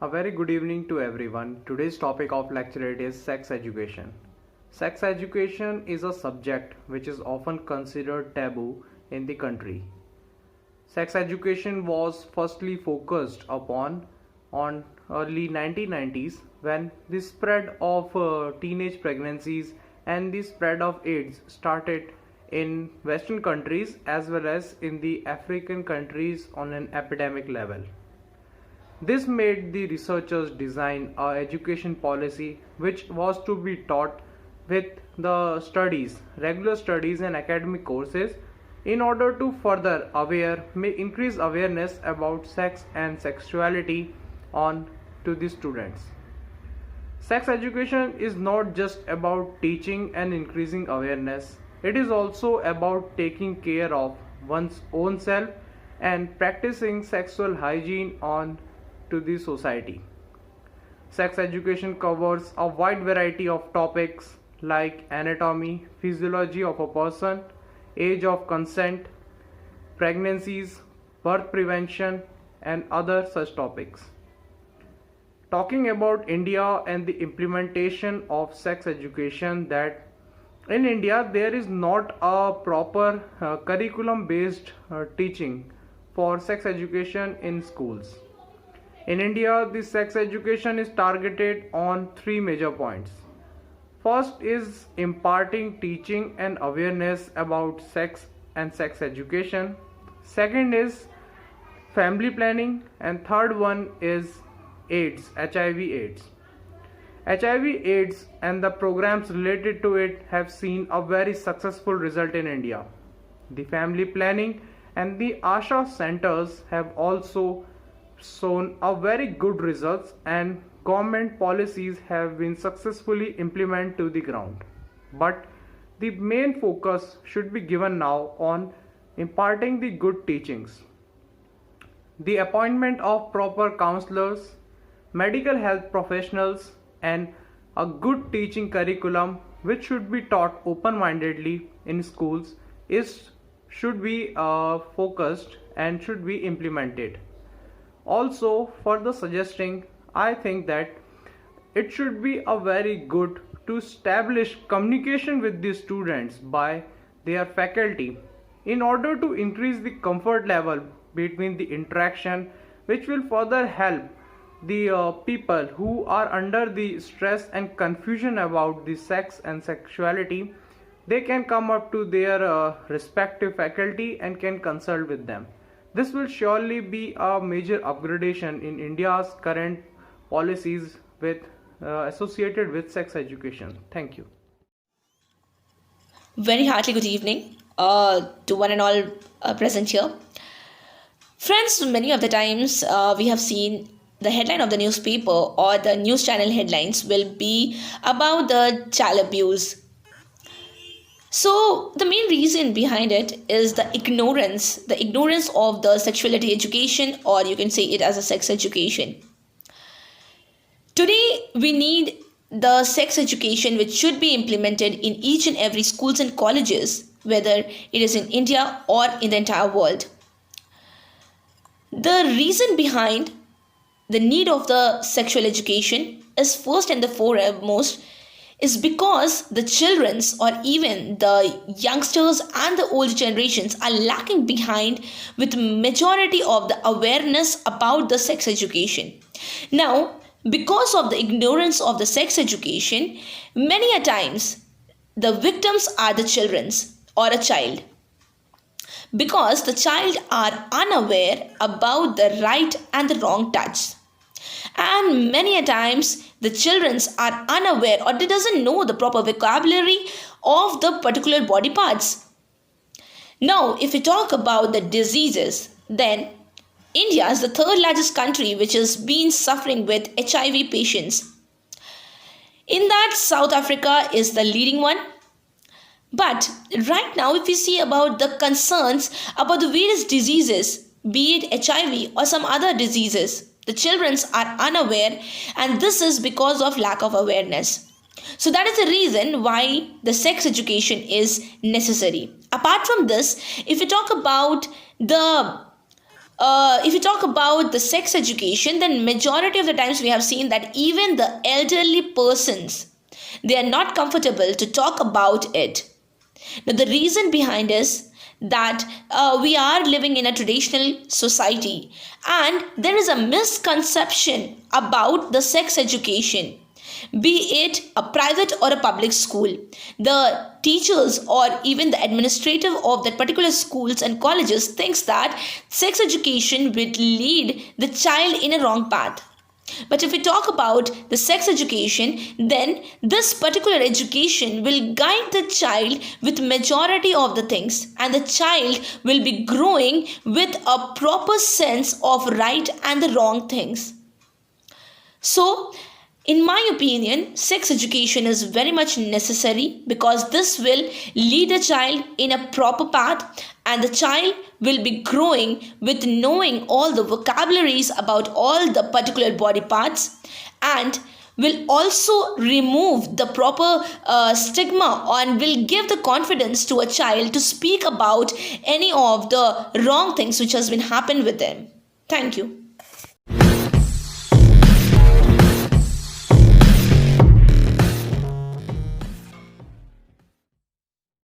A very good evening to everyone. Today's topic of lecture is sex education. Sex education is a subject which is often considered taboo in the country. Sex education was firstly focused upon on early 1990s when the spread of teenage pregnancies and the spread of AIDS started in Western countries as well as in the African countries on an epidemic level. This made the researchers design a education policy which was to be taught with the studies, regular studies and academic courses in order to further increase awareness about sex and sexuality on to the students. Sex education is not just about teaching and increasing awareness, it is also about taking care of one's own self and practicing sexual hygiene on to the society. Sex education covers a wide variety of topics like anatomy, physiology of a person, age of consent, pregnancies, birth prevention, and other such topics. Talking about India and the implementation of sex education, that in India there is not a proper curriculum based teaching for sex education in schools. In India, the sex education is targeted on three major points. First is imparting teaching and awareness about sex and sex education. Second is family planning, and third one is AIDS, HIV/AIDS. HIV/AIDS and the programs related to it have seen a very successful result in India. The family planning and the ASHA centers have also shown a very good results, and government policies have been successfully implemented to the ground. But the main focus should be given now on imparting the good teachings. The appointment of proper counselors, medical health professionals, and a good teaching curriculum which should be taught open-mindedly in schools should be focused and should be implemented. Also, further suggesting, I think that it should be a very good to establish communication with the students by their faculty in order to increase the comfort level between the interaction, which will further help the people who are under the stress and confusion about the sex and sexuality. They can come up to their respective faculty and can consult with them. This will surely be a major upgradation in India's current policies associated with sex education. Thank you. Very heartily good evening to one and all present here. Friends, many of the times we have seen the headline of the newspaper or the news channel headlines will be about the child abuse. So the main reason behind it is the ignorance of the sexuality education, or you can say it as a sex education. Today, we need the sex education which should be implemented in each and every schools and colleges, whether it is in India or in the entire world. The reason behind the need of the sexual education is first and the foremost is because the children's or even the youngsters and the old generations are lacking behind with majority of the awareness about the sex education. Now, because of the ignorance of the sex education, many a times the victims are the children's or a child, because the child are unaware about the right and the wrong touch. And many a times the children are unaware or they doesn't know the proper vocabulary of the particular body parts. Now, if we talk about the diseases, then India is the third largest country which has been suffering with HIV patients. In that, South Africa is the leading one. But right now, if we see about the concerns about the various diseases, be it HIV or some other diseases, the children are unaware, and this is because of lack of awareness. So that is the reason why the sex education is necessary. Apart from this, if we talk about the If you talk about the sex education, then majority of the times we have seen that even the elderly persons, they are not comfortable to talk about it. Now, the reason behind is that we are living in a traditional society and there is a misconception about the sex education, be it a private or a public school. The teachers or even the administrative of that particular schools and colleges thinks that sex education will lead the child in a wrong path. But if we talk about the sex education, then this particular education will guide the child with majority of the things, and the child will be growing with a proper sense of right and the wrong things. So, in my opinion, sex education is very much necessary because this will lead a child in a proper path, and the child will be growing with knowing all the vocabularies about all the particular body parts, and will also remove the proper stigma and will give the confidence to a child to speak about any of the wrong things which has been happened with them. Thank you.